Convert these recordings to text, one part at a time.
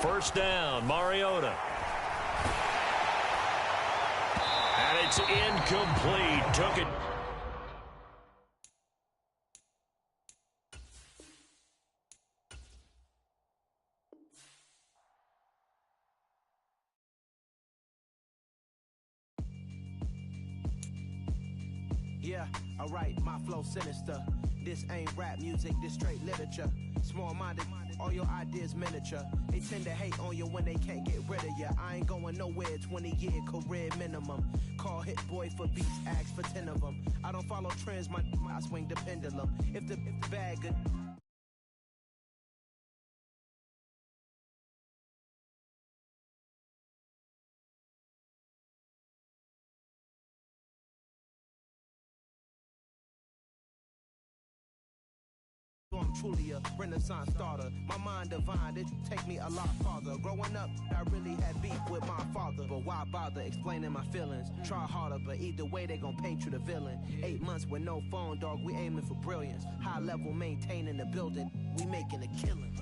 First down, Mariota. And it's incomplete. Took it. Yeah, alright, my flow sinister. This ain't rap music, this straight literature. Small-minded, all your ideas miniature. They tend to hate on you when they can't get rid of you. I ain't going nowhere, 20-year career minimum. Call Hit Boy for beats, ask for 10 of them. I don't follow trends, I swing the pendulum. If the bag good... I'm truly a renaissance starter. My mind divine, it take me a lot farther. Growing up, I really had beef with my father. But why bother explaining my feelings? Try harder, but either way they gon' paint you the villain. 8 months with no phone, dog, we aiming for brilliance. High level maintaining the building, we making a killing.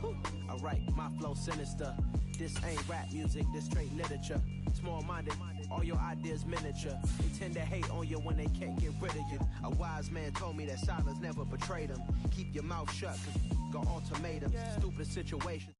Alright, my flow sinister. This ain't rap music, this straight literature. Small-minded, all your ideas miniature. They tend to hate on you when they can't get rid of you. A wise man told me that silence never betrayed him. Keep your mouth shut, cause got ultimatums. Stupid situations.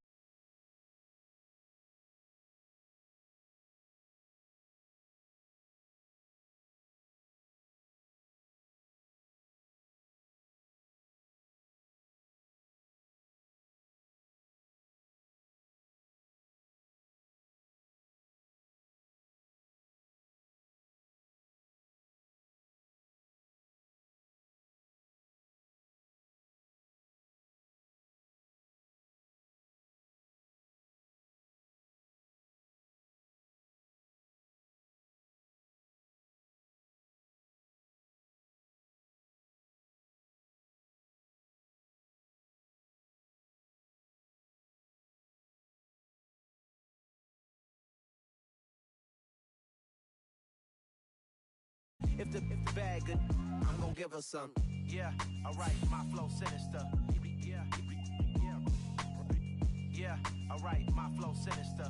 If the bag good, I'm gon' give her some. Yeah, alright, my flow sinister. Yeah, alright, my flow sinister.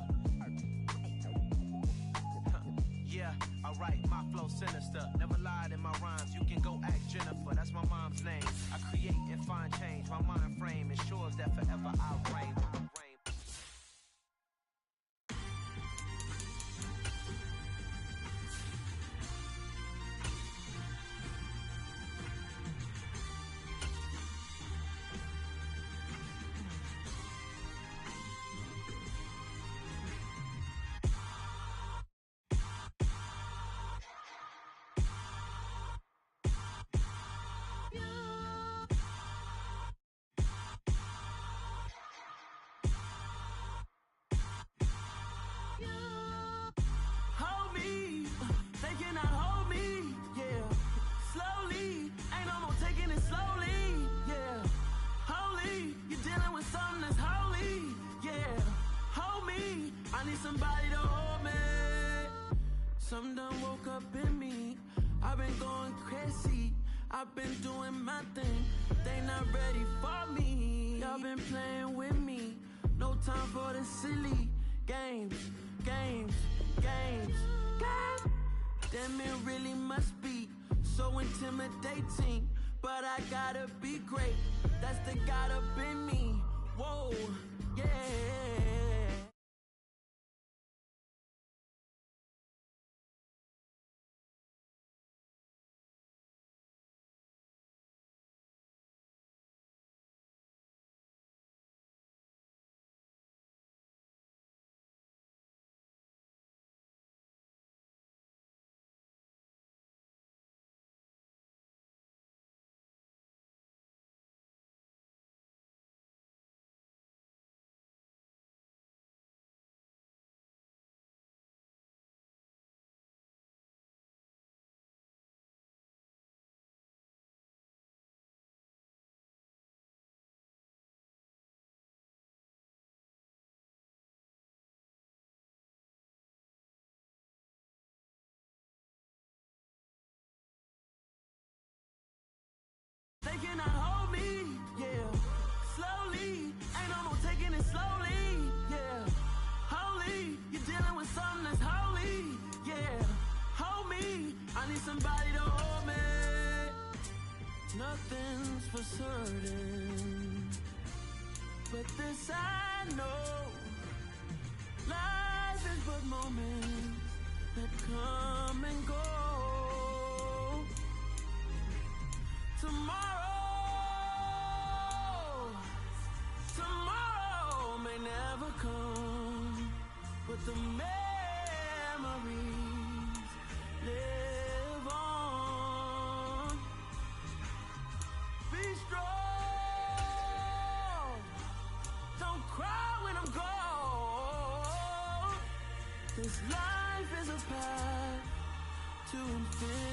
Yeah, alright, my flow sinister. Never lied in my rhymes, you can go ask Jennifer, that's my mom's name. I create and find change, my mind frame ensures that forever I reign. Somebody to hold me. Some done woke up in me. I've been going crazy. I've been doing my thing. They not ready for me. Y'all been playing with me. No time for the silly games. Damn, it really must be so intimidating. But I gotta be great. That's the God up in me. Whoa, yeah. They cannot hold me, yeah. Slowly, ain't no more taking it slowly, yeah. slowly. You're dealing with something that's holy. Yeah, hold me. I need somebody to hold me. Nothing's for certain, but this I know. Life is but moments that come and go. Tomorrow may never come, but the memories live on. Be strong, don't cry when I'm gone. This life is a path to infinity.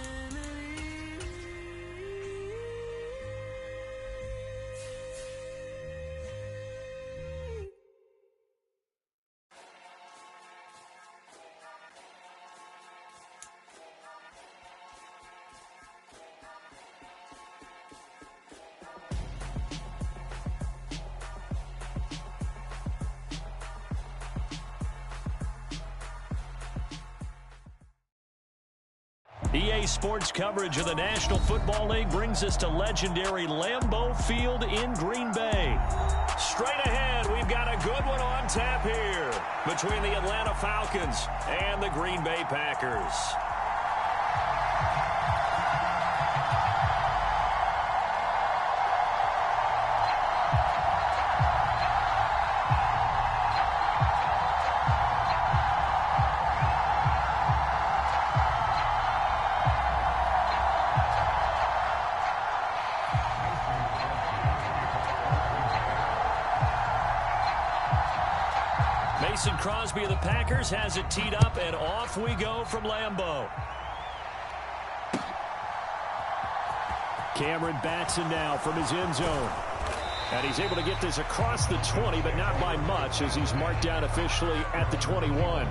EA Sports coverage of the National Football League brings us to legendary Lambeau Field in Green Bay. Straight ahead, we've got a good one on tap here between the Atlanta Falcons and the Green Bay Packers. Mason Crosby of the Packers has it teed up, and off we go from Lambeau. Cameron Batson now from his end zone. And he's able to get this across the 20, but not by much, as he's marked down officially at the 21.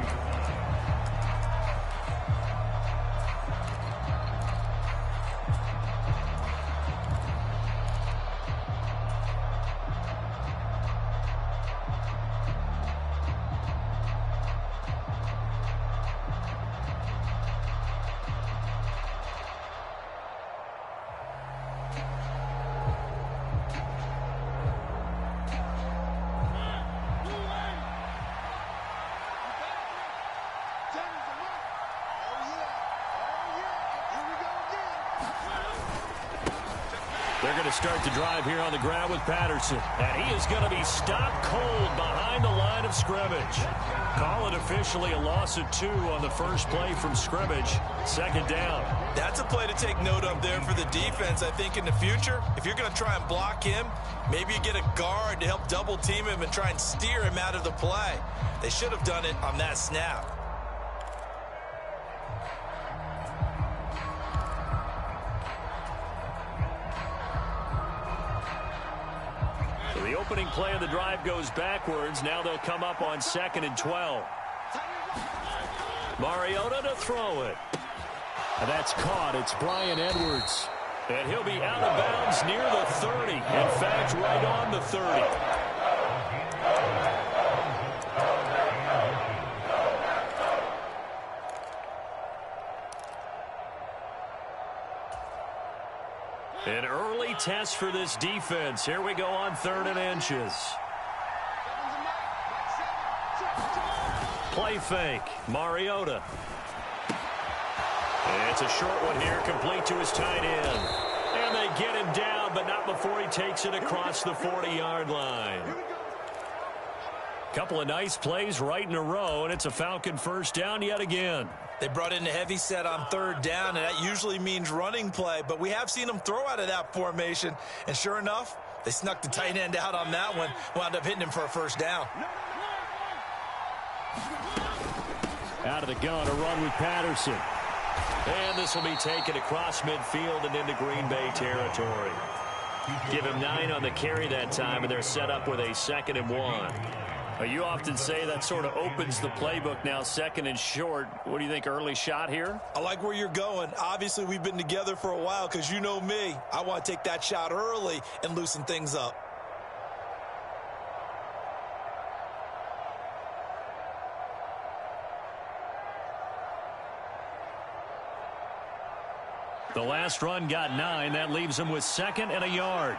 They're going to start the drive here on the ground with Patterson. And he is going to be stopped cold behind the line of scrimmage. Call it officially a loss of 2 on the first play from scrimmage. Second down. That's a play to take note of there for the defense, I think, in the future. If you're going to try and block him, maybe you get a guard to help double team him and try and steer him out of the play. They should have done it on that snap. The opening play of the drive goes backwards. Now they'll come up on 2nd and 12. Mariota to throw it. And that's caught. It's Bryan Edwards. And he'll be out of bounds near the 30. In fact, right on the 30. An early test for this defense. Here we go on 3rd and inches. Play fake. Mariota. And it's a short one here, complete to his tight end. And they get him down, but not before he takes it across the 40-yard line. Couple of nice plays right in a row, and it's a Falcon first down yet again. They brought in a heavy set on 3rd down, and that usually means running play. But we have seen them throw out of that formation. And sure enough, they snuck the tight end out on that one. Wound up hitting him for a first down. Out of the gun, a run with Patterson. And this will be taken across midfield and into Green Bay territory. Give him 9 on the carry that time, and they're set up with a 2nd and 1. You often say that sort of opens the playbook now, 2nd and short. What do you think, early shot here? I like where you're going. Obviously, we've been together for a while because you know me. I want to take that shot early and loosen things up. The last run got 9. That leaves him with 2nd and a yard.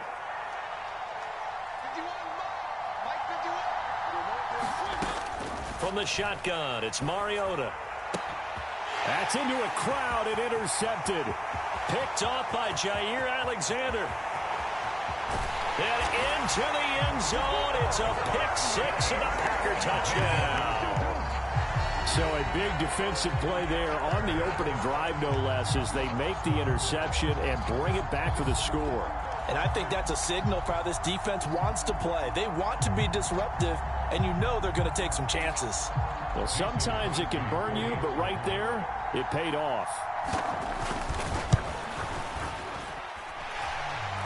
From the shotgun, it's Mariota. That's into a crowd and intercepted. Picked off by Jair Alexander. And into the end zone. It's a pick 6 and a Packer touchdown. So a big defensive play there on the opening drive, no less, as they make the interception and bring it back for the score. And I think that's a signal for how this defense wants to play. They want to be disruptive, and you know they're going to take some chances. Well, sometimes it can burn you, but right there, it paid off.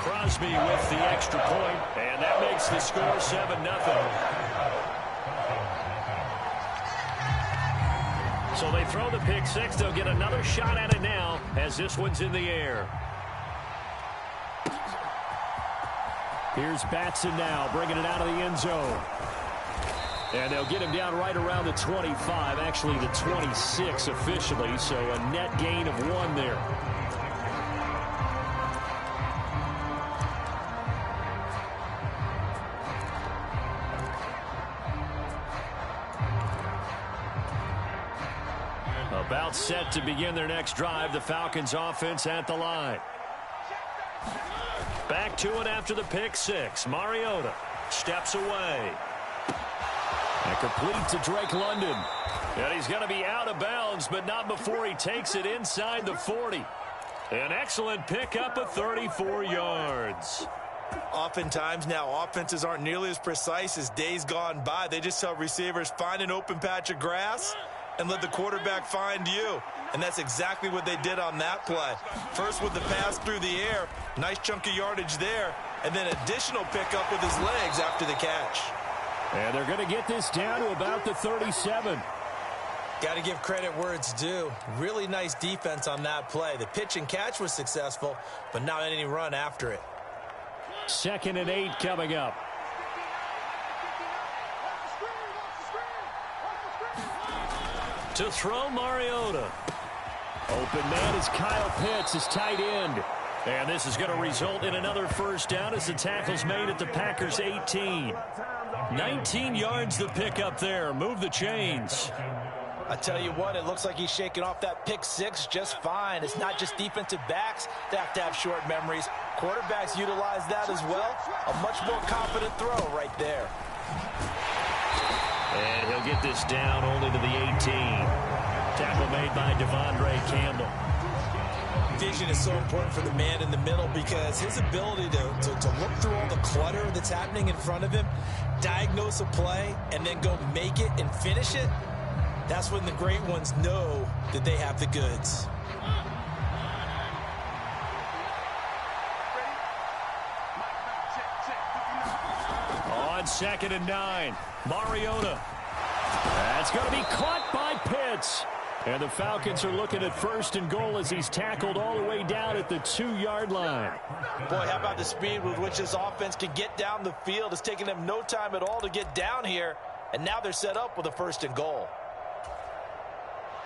Crosby with the extra point, and that makes the score 7-0. So they throw the pick 6. They'll get another shot at it now as this one's in the air. Here's Batson now, bringing it out of the end zone. And they'll get him down right around the 25, actually the 26 officially, so a net gain of 1 there. About set to begin their next drive, the Falcons offense at the line. Back to it after the pick 6. Mariota steps away. And complete to Drake London. And he's going to be out of bounds, but not before he takes it inside the 40. An excellent pickup of 34 yards. Oftentimes now, offenses aren't nearly as precise as days gone by. They just tell receivers, find an open patch of grass and let the quarterback find you. And that's exactly what they did on that play. First with the pass through the air, nice chunk of yardage there, and then additional pickup with his legs after the catch. And they're going to get this down to about the 37. Got to give credit where it's due. Really nice defense on that play. The pitch and catch was successful, but not any run after it. 2nd and 8 coming up. To throw, Mariota. Open man is Kyle Pitts, his tight end. And this is going to result in another first down as the tackle's made at the Packers' 18. 19 yards to pick up there. Move the chains. I tell you what, it looks like he's shaking off that pick 6 just fine. It's not just defensive backs that have to have short memories. Quarterbacks utilize that as well. A much more confident throw right there. And he'll get this down only to the 18. Tackle made by Devondre Campbell. Vision is so important for the man in the middle because his ability to look through all the clutter that's happening in front of him, diagnose a play, and then go make it and finish it, that's when the great ones know that they have the goods. On 2nd and 9, Mariota. That's going to be caught by Pitts. And the Falcons are looking at 1st and goal as he's tackled all the way down at the 2-yard line. Boy, how about the speed with which this offense can get down the field? It's taken them no time at all to get down here. And now they're set up with a 1st and goal.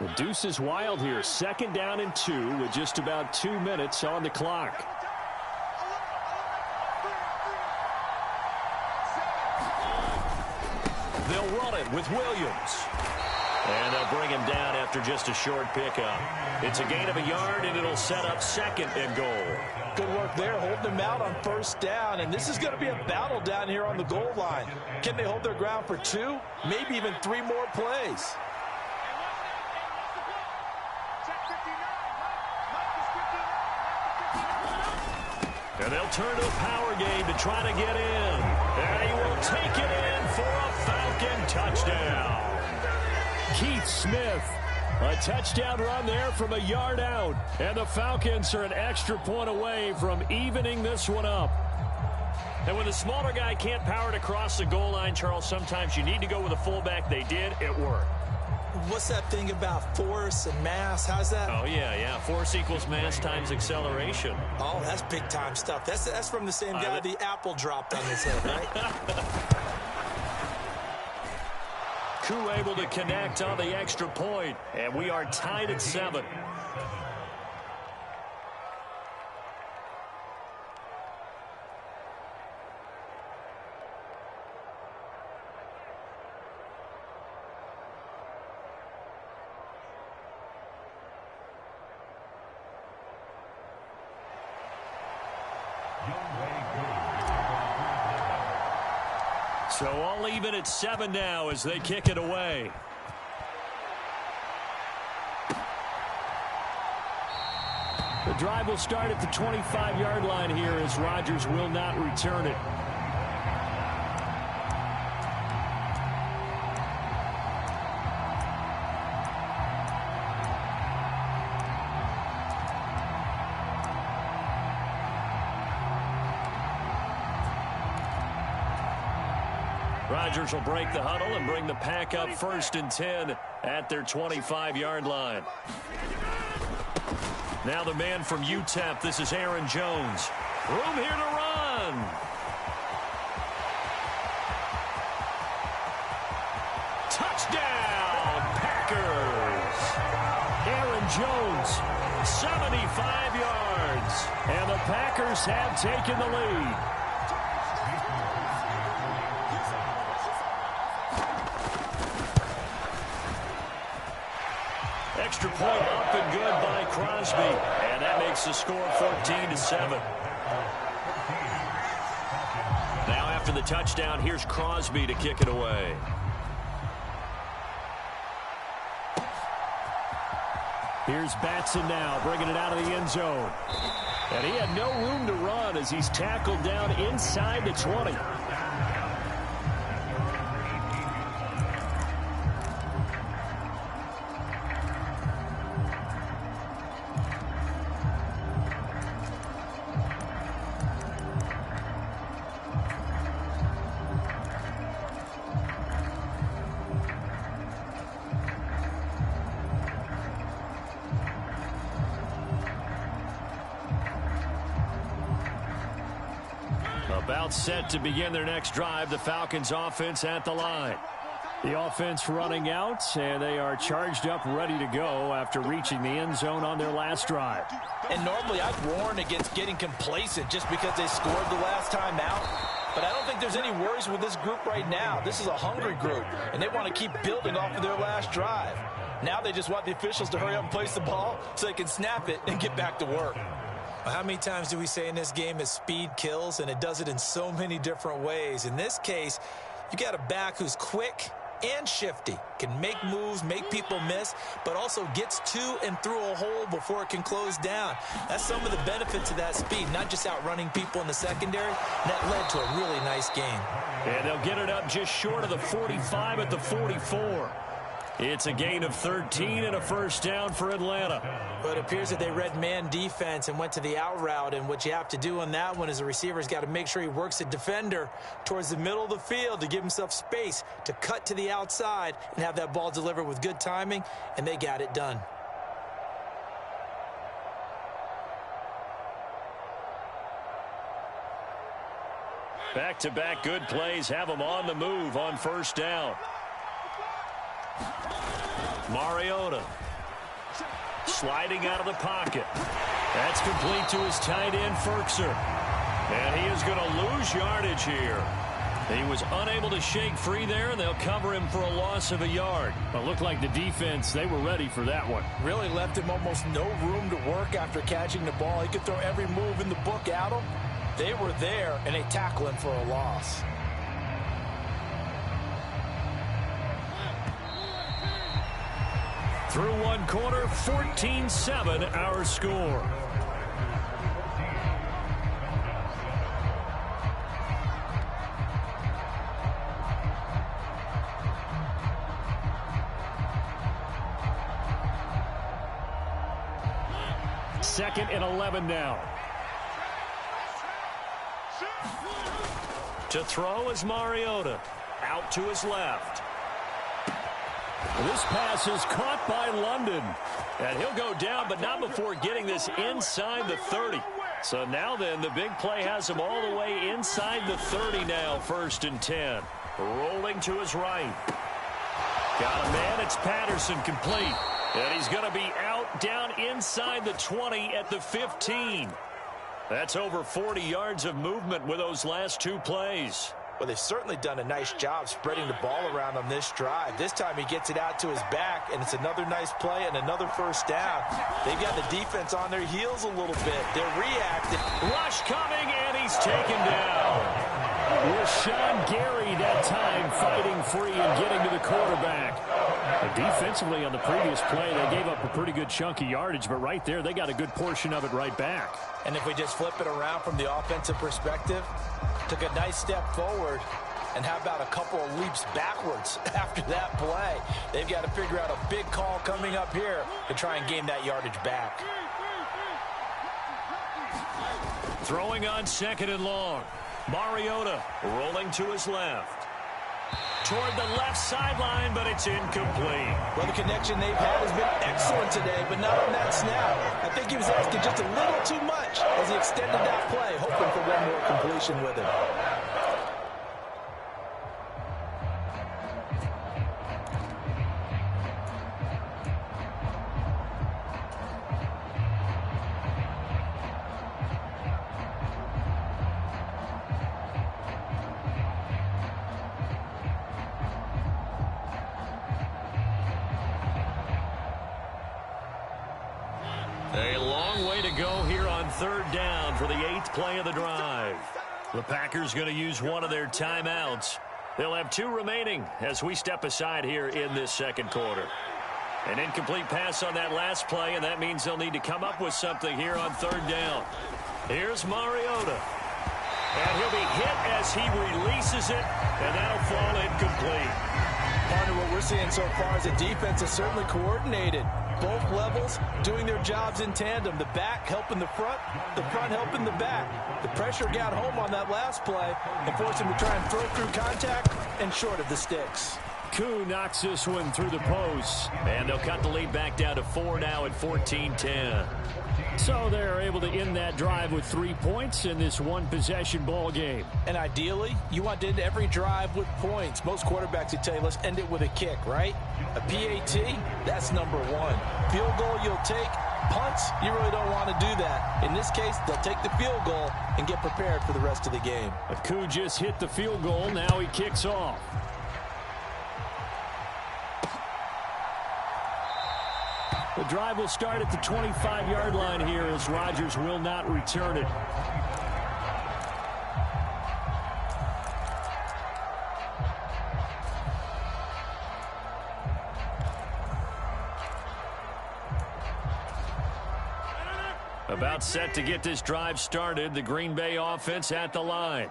The deuce is wild here. 2nd down and 2 with just about 2 minutes on the clock. They'll run it with Williams. And they'll bring him down after just a short pickup. It's a gain of a yard, and it'll set up 2nd and goal. Good work there, holding him out on 1st down. And this is going to be a battle down here on the goal line. Can they hold their ground for 2, maybe even 3 more plays? And they'll turn to a power game to try to get in. And he will take it in for a Falcon touchdown. Keith Smith, a touchdown run there from a yard out. And the Falcons are an extra point away from evening this one up. And when the smaller guy can't power it across the goal line, Charles, sometimes you need to go with a fullback. They did. It worked. What's that thing about force and mass? How's that? Oh, yeah. Force equals mass times acceleration. Oh, that's big-time stuff. That's from the same guy the apple dropped on his head, right? Koo able to connect on the extra point, and we are tied at 7. So all even at 7 now as they kick it away. The drive will start at the 25-yard line here as Rodgers will not return it. Rodgers will break the huddle and bring the pack up 1st and 10 at their 25-yard line. Now the man from UTEP, this is Aaron Jones. Room here to run. Touchdown, Packers. Aaron Jones, 75 yards. And the Packers have taken the lead. Extra point up and good by Crosby. And that makes the score 14-7. Now after the touchdown, here's Crosby to kick it away. Here's Batson now, bringing it out of the end zone. And he had no room to run as he's tackled down inside the 20. About set to begin their next drive. The Falcons offense at the line. The offense running out, and they are charged up, ready to go after reaching the end zone on their last drive. And normally I'd warn against getting complacent just because they scored the last time out. But I don't think there's any worries with this group right now. This is a hungry group, and they want to keep building off of their last drive. Now they just want the officials to hurry up and place the ball so they can snap it and get back to work. How many times do we say in this game that speed kills, and it does it in so many different ways? In this case, you got a back who's quick and shifty, can make moves, make people miss, but also gets to and through a hole before it can close down. That's some of the benefits of that speed, not just outrunning people in the secondary. That led to a really nice game. And they'll get it up just short of the 45 at the 44. It's a gain of 13 and a first down for Atlanta. But it appears that they read man defense and went to the out route, and what you have to do on that one is the receiver's got to make sure he works the defender towards the middle of the field to give himself space to cut to the outside and have that ball delivered with good timing, and they got it done. Back-to-back good plays have them on the move on first down. Mariota sliding out of the pocket. That's complete to his tight end, Ferkser. And he is going to lose yardage here. He was unable to shake free there, and they'll cover him for a loss of a yard. But it looked like the defense, they were ready for that one. Really left him almost no room to work after catching the ball. He could throw every move in the book at him. They were there, and they tackle him for a loss. Through one quarter, 14-7 our score. Second and 11 now. To throw is Mariota. Out to his left. This pass is caught by London. And he'll go down, but not before getting this inside the 30. So now then, the big play has him all the way inside the 30 now, 1st and 10. Rolling to his right. Got a man, it's Patterson, complete. And he's going to be out down inside the 20 at the 15. That's over 40 yards of movement with those last two plays. Well, they've certainly done a nice job spreading the ball around on this drive. This time he gets it out to his back, and it's another nice play and another first down. They've got the defense on their heels a little bit. They're reacting. Rush coming, and taken down. Rashawn Gary that time fighting free and getting to the quarterback. But defensively on the previous play, they gave up a pretty good chunk of yardage, but right there, they got a good portion of it right back. And if we just flip it around from the offensive perspective, took a nice step forward, and how about a couple of leaps backwards after that play? They've got to figure out a big call coming up here to try and gain that yardage back. Throwing on 2nd and long. Mariota rolling to his left. Toward the left sideline, but it's incomplete. Well, the connection they've had has been excellent today, but not on that snap. I think he was asking just a little too much as he extended that play, hoping for one more completion with it. A long way to go here on 3rd down for the 8th play of the drive. The Packers going to use one of their timeouts. They'll have 2 remaining as we step aside here in this 2nd quarter. An incomplete pass on that last play, and that means they'll need to come up with something here on 3rd down. Here's Mariota. And he'll be hit as he releases it, and that'll fall incomplete. Part of what we're seeing so far is the defense is certainly coordinated. Both levels doing their jobs in tandem. The back helping the front helping the back. The pressure got home on that last play and forced him to try and throw through contact and short of the sticks. Koo knocks this one through the post. And they'll cut the lead back down to 4 now at 14-10. So they're able to end that drive with 3 points in this one-possession ball game. And ideally, you want to end every drive with points. Most quarterbacks would tell you, let's end it with a kick, right? A PAT, that's number 1. Field goal you'll take. Punts, you really don't want to do that. In this case, they'll take the field goal and get prepared for the rest of the game. But Koo just hit the field goal. Now he kicks off. The drive will start at the 25-yard line here as Rodgers will not return it. About set to get this drive started. The Green Bay offense at the line.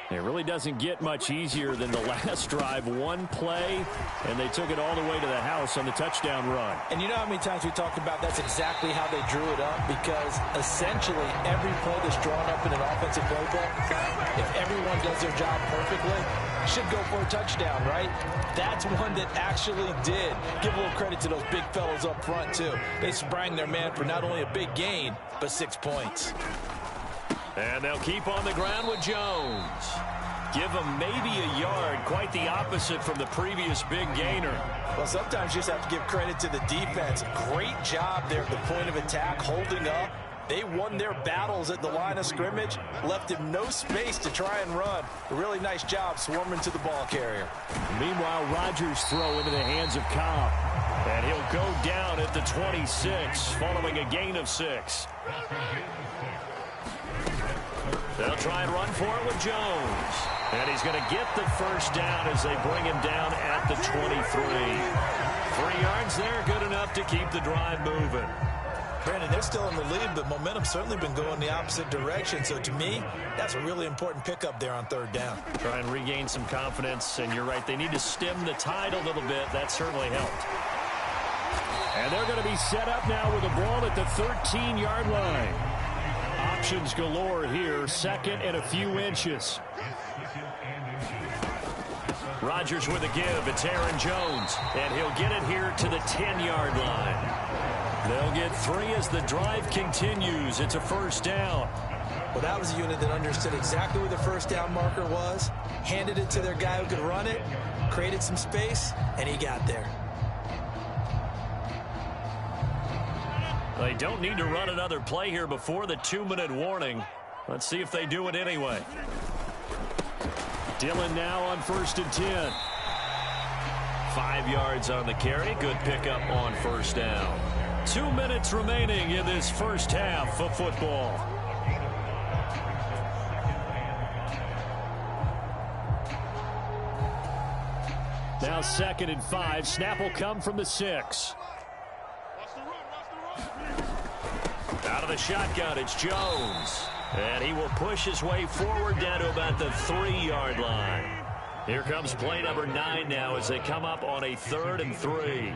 It really doesn't get much easier than the last drive. One play, and they took it all the way to the house on the touchdown run. And you know how many times we talked about that's exactly how they drew it up? Because essentially every play that's drawn up in an offensive playbook, if everyone does their job perfectly, should go for a touchdown, right? That's one that actually did. Give a little credit to those big fellows up front, too. They sprang their man for not only a big gain, but 6 points. And they'll keep on the ground with Jones. Give him maybe a yard, quite the opposite from the previous big gainer. Well, sometimes you just have to give credit to the defense. Great job there at the point of attack, holding up. They won their battles at the line of scrimmage, left him no space to try and run. A really nice job swarming to the ball carrier. Meanwhile, Rodgers' throw into the hands of Cobb. And he'll go down at the 26, following a gain of 6. They'll try and run for it with Jones. And he's going to get the first down as they bring him down at the 23. 3 yards there, good enough to keep the drive moving. Brandon, they're still in the lead, but momentum's certainly been going the opposite direction. So to me, that's a really important pickup there on 3rd down. Try and regain some confidence, and you're right, they need to stem the tide a little bit. That certainly helped. And they're going to be set up now with the ball at the 13-yard line. Options galore here, 2nd and a few inches. Rodgers with a give. It's Aaron Jones, and he'll get it here to the 10-yard line. They'll get 3 as the drive continues. It's a first down. Well, that was a unit that understood exactly where the first down marker was, handed it to their guy who could run it, created some space, and he got there. They don't need to run another play here before the 2-minute warning. Let's see if they do it anyway. Dillon now on 1st and 10. 5 yards on the carry. Good pickup on first down. 2 minutes remaining in this first half of football. Now 2nd and 5. Snap will come from the 6. Out of the shotgun, it's Jones. And he will push his way forward down to about the 3-yard line. Here comes play number 9 now as they come up on a 3rd and 3.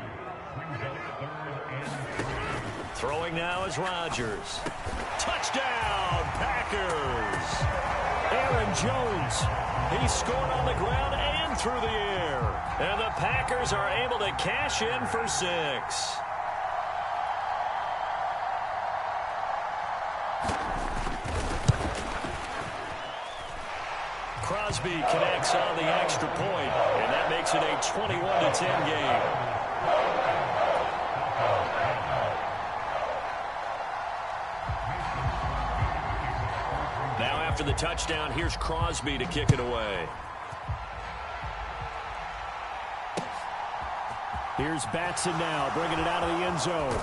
Throwing now is Rodgers. Touchdown, Packers! Aaron Jones, he scored on the ground and through the air. And the Packers are able to cash in for 6. Crosby connects on the extra point, and that makes it a 21-10 game. Now after the touchdown, here's Crosby to kick it away. Here's Batson now, bringing it out of the end zone.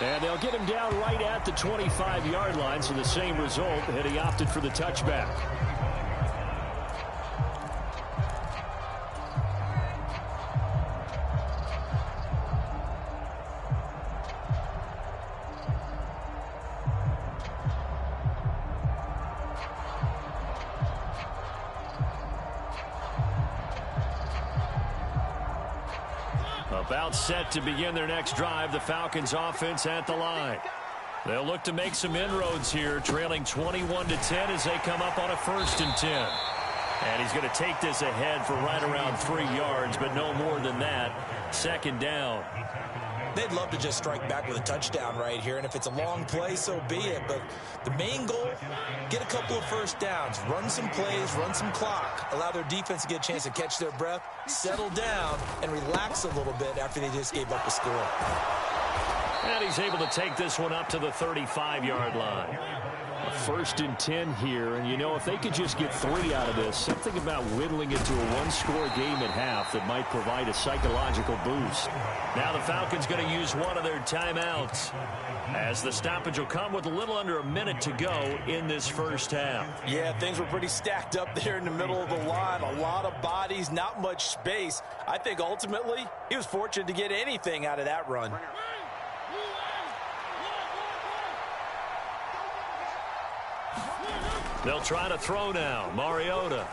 And they'll get him down right at the 25-yard line, so the same result, and he opted for the touchback. About set to begin their next drive, the Falcons offense at the line. They'll look to make some inroads here, trailing 21-10 as they come up on a 1st and 10. And he's going to take this ahead for right around 3 yards, but no more than that. 2nd down. They'd love to just strike back with a touchdown right here, and if it's a long play, so be it. But the main goal, get a couple of 1st downs, run some plays, run some clock, allow their defense to get a chance to catch their breath, settle down, and relax a little bit after they just gave up a score. And he's able to take this one up to the 35-yard line. A 1st and 10 here, and you know, if they could just get 3 out of this, something about whittling it to a 1-score game at half that might provide a psychological boost. Now the Falcons going to use one of their timeouts, as the stoppage will come with a little under a minute to go in this 1st half. Yeah, things were pretty stacked up there in the middle of the line. A lot of bodies, not much space. I think ultimately he was fortunate to get anything out of that run. They'll try to throw now. Mariota.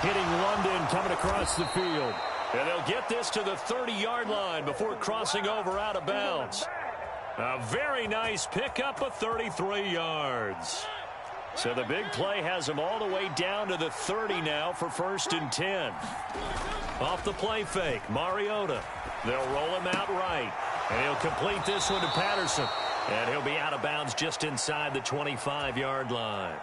Hitting London coming across the field. And they'll get this to the 30-yard line before crossing over out of bounds. A very nice pickup of 33 yards. So the big play has them all the way down to the 30 now for 1st and 10. Off the play fake, Mariota. They'll roll him out right. And he'll complete this one to Patterson. And he'll be out of bounds just inside the 25-yard line.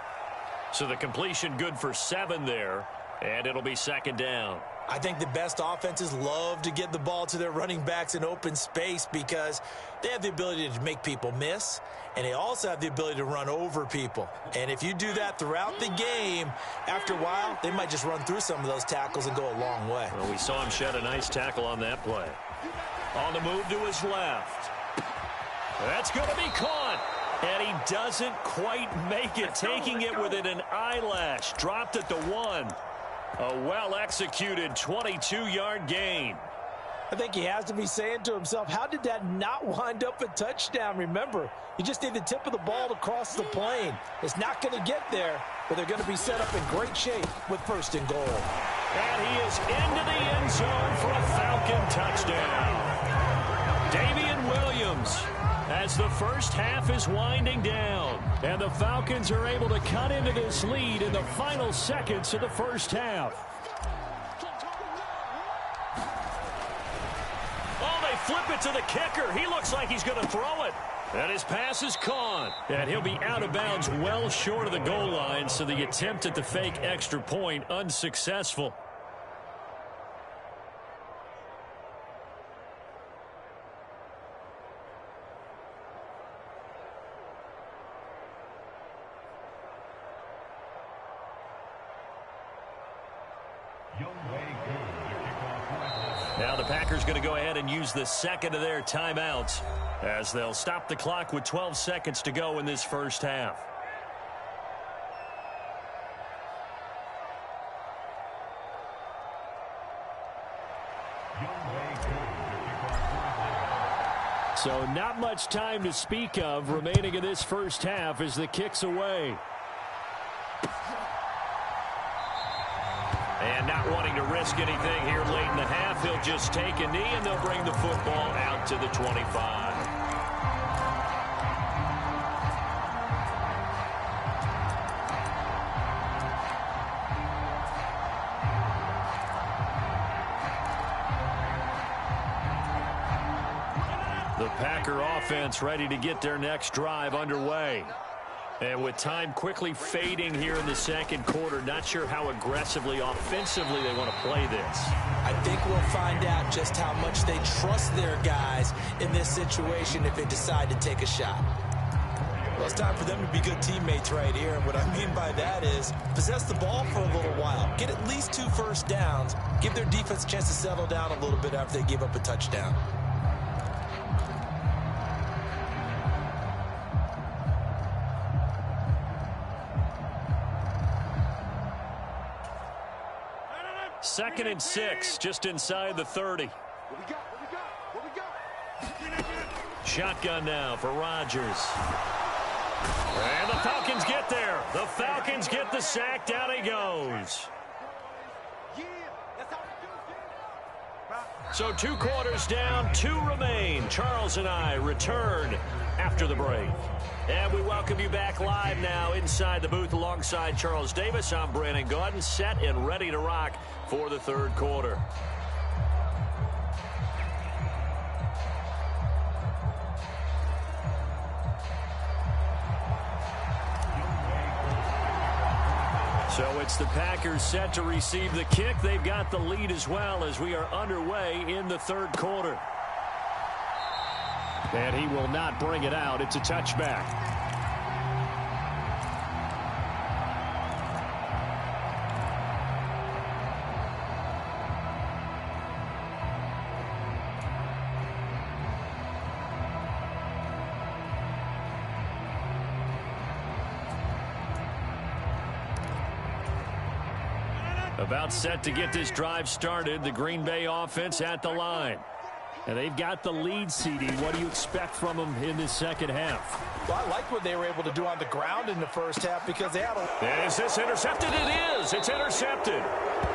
So the completion good for 7 there. And it'll be 2nd down. I think the best offenses love to get the ball to their running backs in open space because they have the ability to make people miss, and they also have the ability to run over people. And if you do that throughout the game, after a while, they might just run through some of those tackles and go a long way. Well, we saw him shed a nice tackle on that play. On the move to his left. That's going to be caught. And he doesn't quite make it, taking it within an eyelash. Dropped at the 1. A well-executed 22-yard gain. I think he has to be saying to himself, how did that not wind up a touchdown? Remember, you just need the tip of the ball to cross the plane. It's not going to get there, but they're going to be set up in great shape with 1st and goal. And he is into the end zone for a Falcon touchdown. Damian Williams, as the 1st half is winding down. And the Falcons are able to cut into this lead in the final seconds of the 1st half. Oh, they flip it to the kicker. He looks like he's going to throw it. And his pass is caught. And he'll be out of bounds well short of the goal line, so the attempt at the fake extra point unsuccessful. Now the Packers going to go ahead and use the 2nd of their timeouts as they'll stop the clock with 12 seconds to go in this 1st half. So not much time to speak of remaining in this first half as the kick's away. And not wanting to risk anything here late in the half, he'll just take a knee and they'll bring the football out to the 25. The Packer offense ready to get their next drive underway. And with time quickly fading here in the second quarter, not sure how aggressively, offensively they want to play this. I think we'll find out just how much they trust their guys in this situation if they decide to take a shot. Well, it's time for them to be good teammates right here. And what I mean by that is possess the ball for a little while. Get at least 2 first downs. Give their defense a chance to settle down a little bit after they give up a touchdown. Second and 6, just inside the 30. Shotgun now for Rodgers. And the Falcons get there. The Falcons get the sack. Down he goes. So 2 quarters down, 2 remain. Charles and I return after the break. And we welcome you back live now inside the booth alongside Charles Davis. I'm Brandon Gaudin, set and ready to rock for the third quarter. So it's the Packers set to receive the kick. They've got the lead as well as we are underway in the third quarter. And he will not bring it out. It's a touchback. About set to get this drive started. The Green Bay offense at the line. And they've got the lead seeding. What do you expect from them in this second half? Well, I like what they were able to do on the ground in the first half because they had a... Is this intercepted? It is. It's intercepted.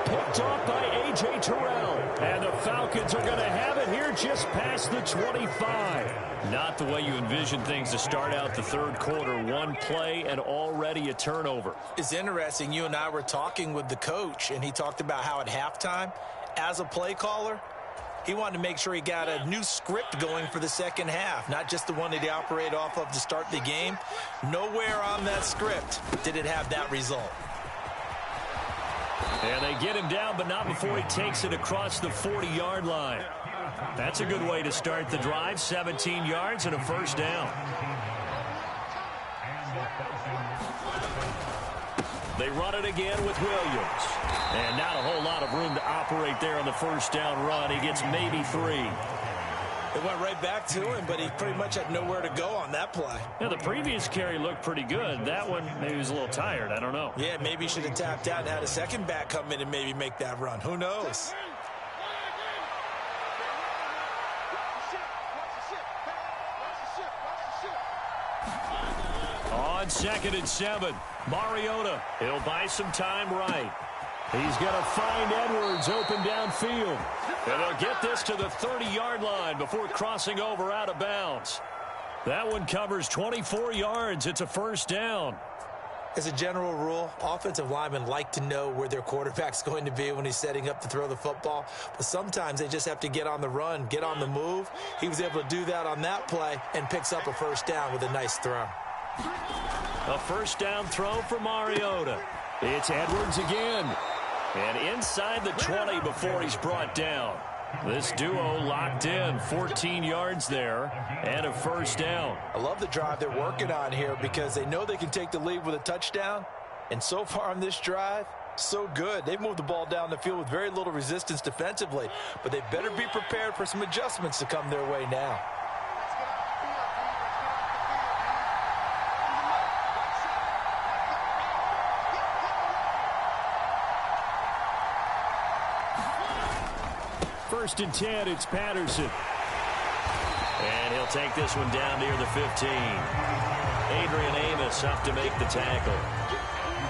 Picked off by A.J. Terrell. And the Falcons are going to have it here just past the 25. Not the way you envision things to start out the third quarter. One play and already a turnover. It's interesting. You and I were talking with the coach, and he talked about how at halftime, as a play caller, he wanted to make sure he got a new script going for the second half, not just the one that he operated off of to start the game. Nowhere on that script did it have that result. And they get him down, but not before he takes it across the 40-yard line. That's a good way to start the drive. 17 yards and a first down. They run it again with Williams. And not a whole lot of room to operate there on the first down run. He gets maybe 3. It went right back to him, but he pretty much had nowhere to go on that play. Yeah, the previous carry looked pretty good. That one, maybe he was a little tired. I don't know. Yeah, maybe he should have tapped out and had a second back come in and maybe make that run. Who knows? On 2nd and 7, Mariota. He'll buy some time right. He's going to find Edwards open downfield. And they'll get this to the 30-yard line before crossing over out of bounds. That one covers 24 yards. It's a first down. As a general rule, offensive linemen like to know where their quarterback's going to be when he's setting up to throw the football. But sometimes they just have to get on the run, get on the move. He was able to do that on that play and picks up a first down with a nice throw. A first down throw for Mariota. It's Edwards again. And inside the 20 before he's brought down. This duo locked in, 14 yards there, and a first down. I love the drive they're working on here because they know they can take the lead with a touchdown. And so far on this drive, so good. They've moved the ball down the field with very little resistance defensively. But they better be prepared for some adjustments to come their way now. First and 10, it's Patterson. And he'll take this one down near the 15. Adrian Amos up to make the tackle.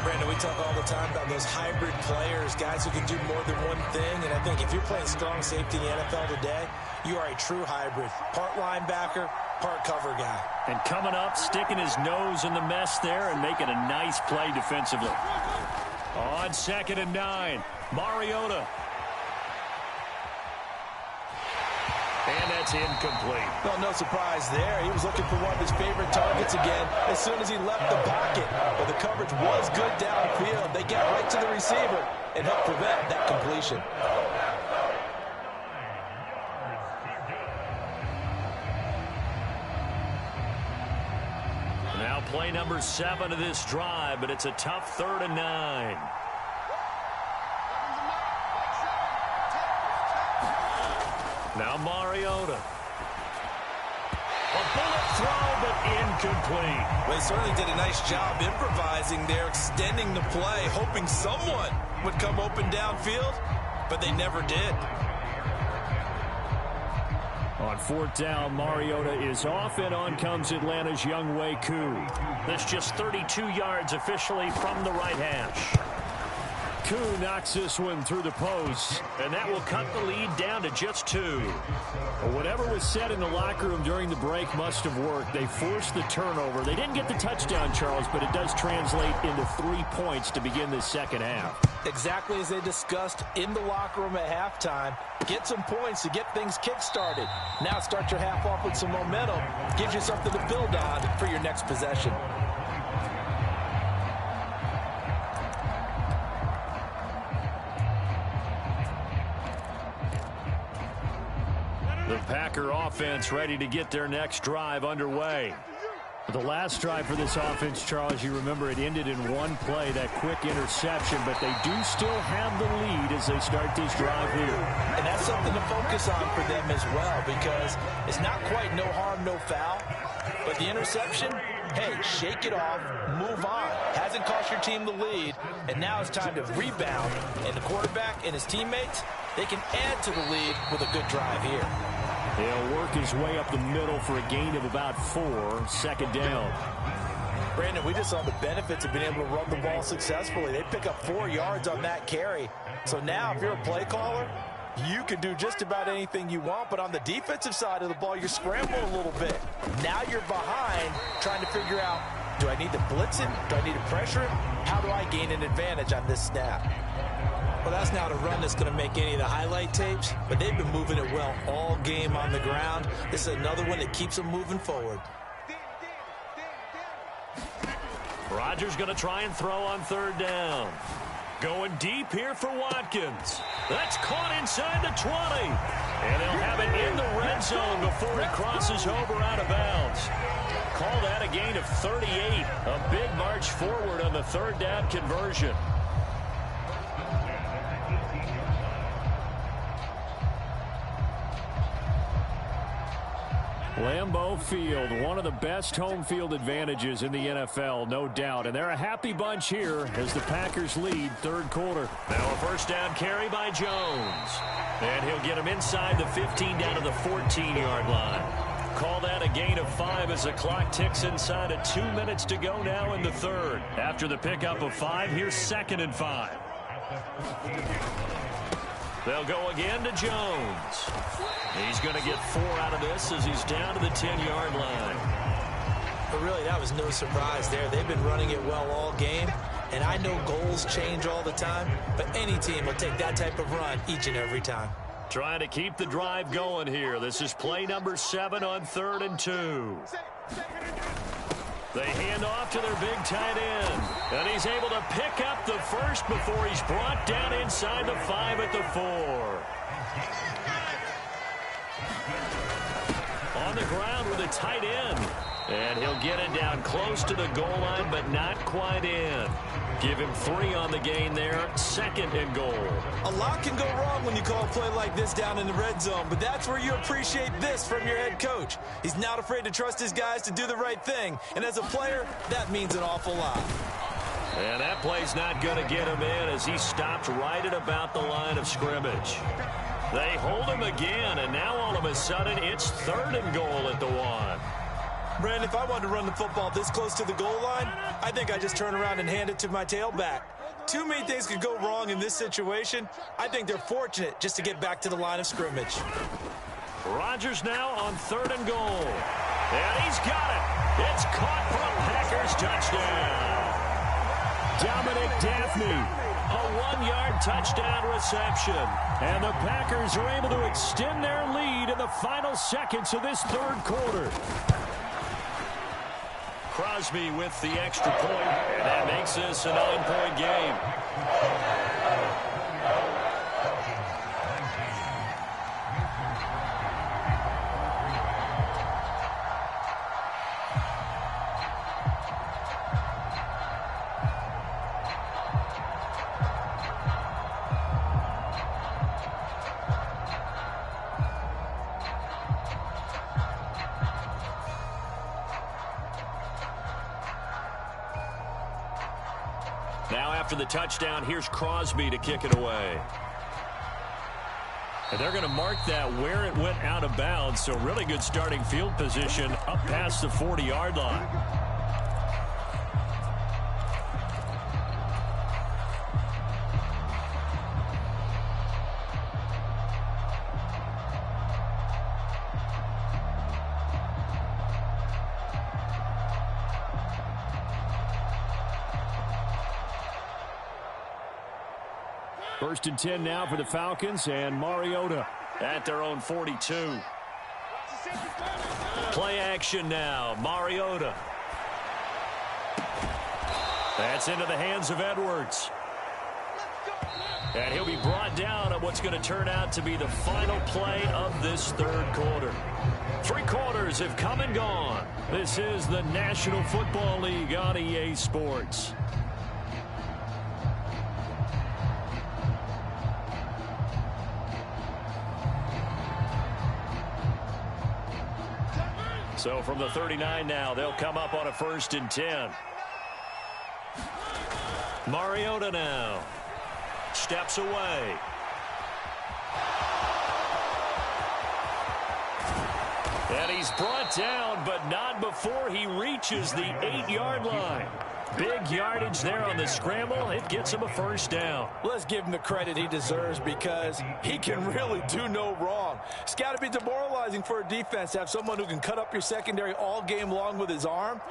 Brandon, we talk all the time about those hybrid players, guys who can do more than one thing. And I think if you're playing strong safety in the NFL today, you are a true hybrid. Part linebacker, part cover guy. And coming up, sticking his nose in the mess there and making a nice play defensively. On 2nd and 9, Mariota. And that's incomplete. Well, no surprise there. He was looking for one of his favorite targets again as soon as he left the pocket. But the coverage was good downfield. They got right to the receiver and helped prevent that completion. Now play number 7 of this drive, but it's a tough 3rd and 9. Now Mariota. A bullet throw, but incomplete. Well, he certainly did a nice job improvising there, extending the play, hoping someone would come open downfield, but they never did. On 4th down, Mariota is off, and on comes Atlanta's Younghoe Koo. That's just 32 yards officially from the right hash. Koo knocks this one through the post, and that will cut the lead down to just 2. Well, whatever was said in the locker room during the break must have worked. They forced the turnover. They didn't get the touchdown, Charles, but it does translate into 3 points to begin this second half. Exactly as they discussed in the locker room at halftime. Get some points to get things kick-started. Now start your half off with some momentum. Gives you something to build on for your next possession. The Packer offense ready to get their next drive underway. The last drive for this offense, Charles, you remember it ended in one play, that quick interception, but they do still have the lead as they start this drive here. And that's something to focus on for them as well, because it's not quite no harm, no foul, but the interception, hey, shake it off, move on. Hasn't cost your team the lead, and now it's time to rebound. And the quarterback and his teammates, they can add to the lead with a good drive here. He'll work his way up the middle for a gain of about 4, 2nd down. Brandon, we just saw the benefits of being able to run the ball successfully. They pick up 4 yards on that carry. So now if you're a play caller, you can do just about anything you want, but on the defensive side of the ball, you're scrambling a little bit. Now you're behind trying to figure out, do I need to blitz him? Do I need to pressure him? How do I gain an advantage on this snap? Well, that's not a run that's going to make any of the highlight tapes, but they've been moving it well all game on the ground. This is another one that keeps them moving forward. Rodgers going to try and throw on 3rd down. Going deep here for Watkins. That's caught inside the 20. And they'll have it in the red zone before it crosses over out of bounds. Call that a gain of 38. A big march forward on the 3rd down conversion. Lambeau Field, one of the best home field advantages in the NFL, no doubt. And they're a happy bunch here as the Packers lead 3rd quarter. Now a 1st down carry by Jones. And he'll get him inside the 15 down to the 14-yard line. Call that a gain of 5 as the clock ticks inside of 2 minutes to go now in the 3rd. After the pickup of 5, here's 2nd and 5. They'll go again to Jones. He's going to get 4 out of this as he's down to the 10-yard line. But really, that was no surprise there. They've been running it well all game, and I know goals change all the time, but any team will take that type of run each and every time. Trying to keep the drive going here. This is play number 7 on 3rd and 2. They hand off to their big tight end. And he's able to pick up the first before he's brought down inside the 5 at the 4. On the ground with a tight end. And he'll get it down close to the goal line, but not quite in. Give him 3 on the gain there. 2nd and goal. A lot can go wrong when you call a play like this down in the red zone, but that's where you appreciate this from your head coach. He's not afraid to trust his guys to do the right thing, and as a player, that means an awful lot. And that play's not going to get him in as he stopped right at about the line of scrimmage. They hold him again, and now all of a sudden it's 3rd and goal at the 1. Brandon, if I wanted to run the football this close to the goal line, I think I'd just turn around and hand it to my tailback. Too many things could go wrong in this situation. I think they're fortunate just to get back to the line of scrimmage. Rodgers now on 3rd and goal. And he's got it. It's caught for a Packers touchdown. Dominic Daphne, a 1-yard touchdown reception. And the Packers are able to extend their lead in the final seconds of this 3rd quarter. Crosby with the extra point, and that makes this a 9-point game. Now after the touchdown, here's Crosby to kick it away. And they're going to mark that where it went out of bounds, so really good starting field position up past the 40-yard line. First and 10 now for the Falcons, and Mariota at their own 42. Play action now. Mariota. That's into the hands of Edwards. And he'll be brought down at what's going to turn out to be the final play of this 3rd quarter. 3 quarters have come and gone. This is the National Football League on EA Sports. So from the 39 now, they'll come up on a 1st and 10. Mariota now steps away. And he's brought down, but not before he reaches the 8-yard line. Big yardage there on the scramble. It gets him a 1st down. Let's give him the credit he deserves because he can really do no wrong. It's got to be demoralizing for a defense to have someone who can cut up your secondary all game long with his arm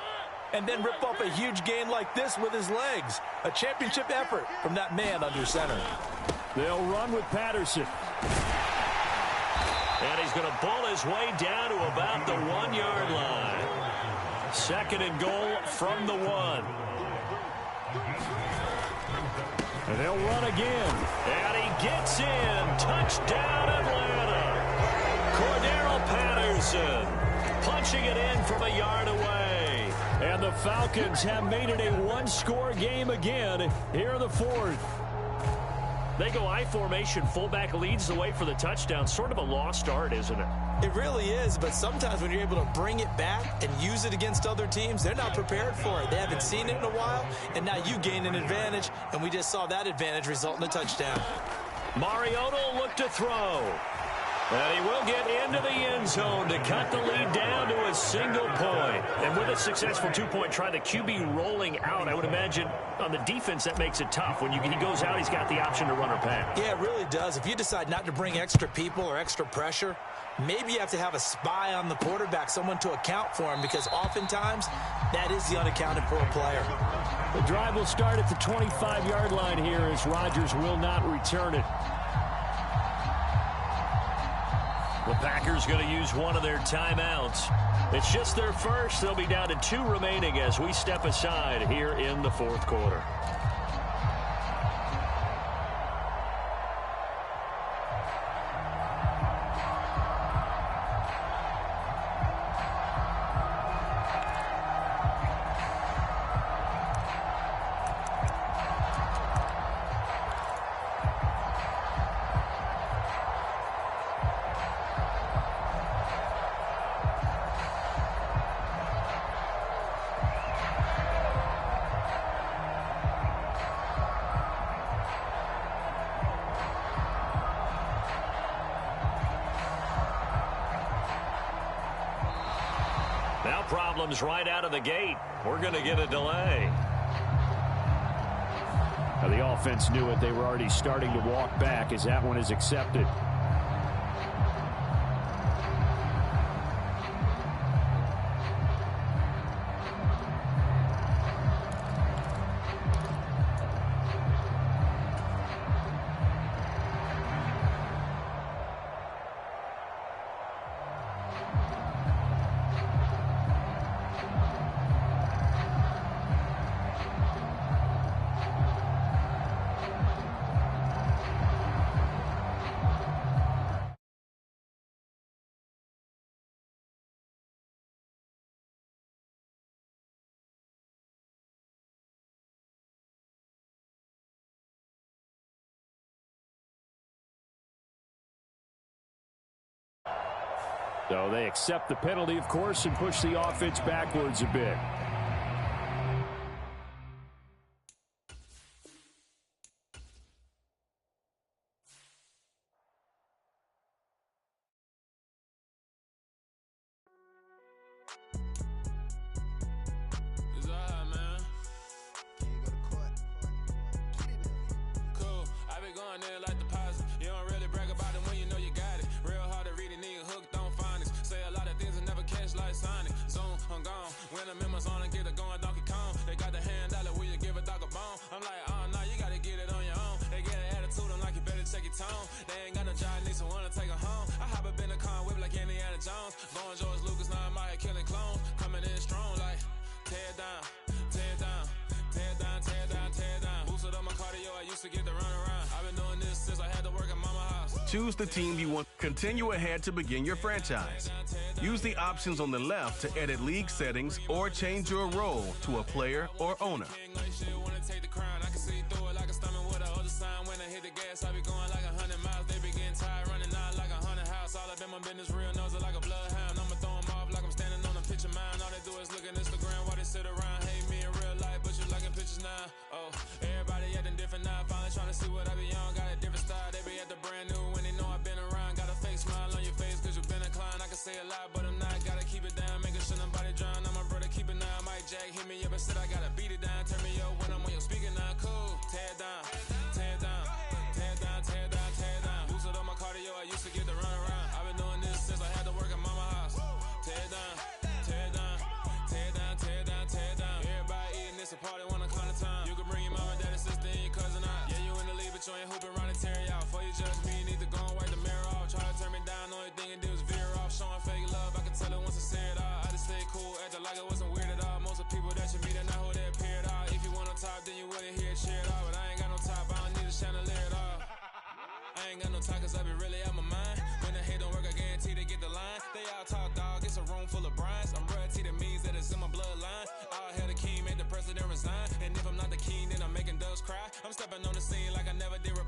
and then rip up a huge gain like this with his legs. A championship effort from that man under center. They'll run with Patterson. And he's going to bull his way down to about the 1-yard line. 2nd and goal from the 1. And they'll run again. And he gets in. Touchdown, Atlanta. Cordero Patterson punching it in from a yard away. And the Falcons have made it a 1-score game again here in the 4th. They go I formation. Fullback leads the way for the touchdown. Sort of a lost art, isn't it? It really is, but sometimes when you're able to bring it back and use it against other teams, they're not prepared for it. They haven't seen it in a while, and now you gain an advantage, and we just saw that advantage result in a touchdown. Mariota will look to throw. And he will get into the end zone to cut the lead down to a single point. And with a successful 2-point try, the QB rolling out, I would imagine on the defense that makes it tough. When he goes out, he's got the option to run or pass. Yeah, it really does. If you decide not to bring extra people or extra pressure, maybe you have to have a spy on the quarterback, someone to account for him, because oftentimes that is the unaccounted for player. The drive will start at the 25-yard line here as Rodgers will not return it. The Packers going to use one of their timeouts. It's just their first. They'll be down to 2 remaining as we step aside here in the 4th quarter. problems right out of the gate. We're going to get a delay. Now, the offense knew it. They were already starting to walk back as that one is accepted. So they accept the penalty, of course, and push the offense backwards a bit. Choose the team you want. Continue ahead to begin your franchise. Use the options on the left to edit league settings or change your role to a player or owner. I'm stepping on the scene like I never did.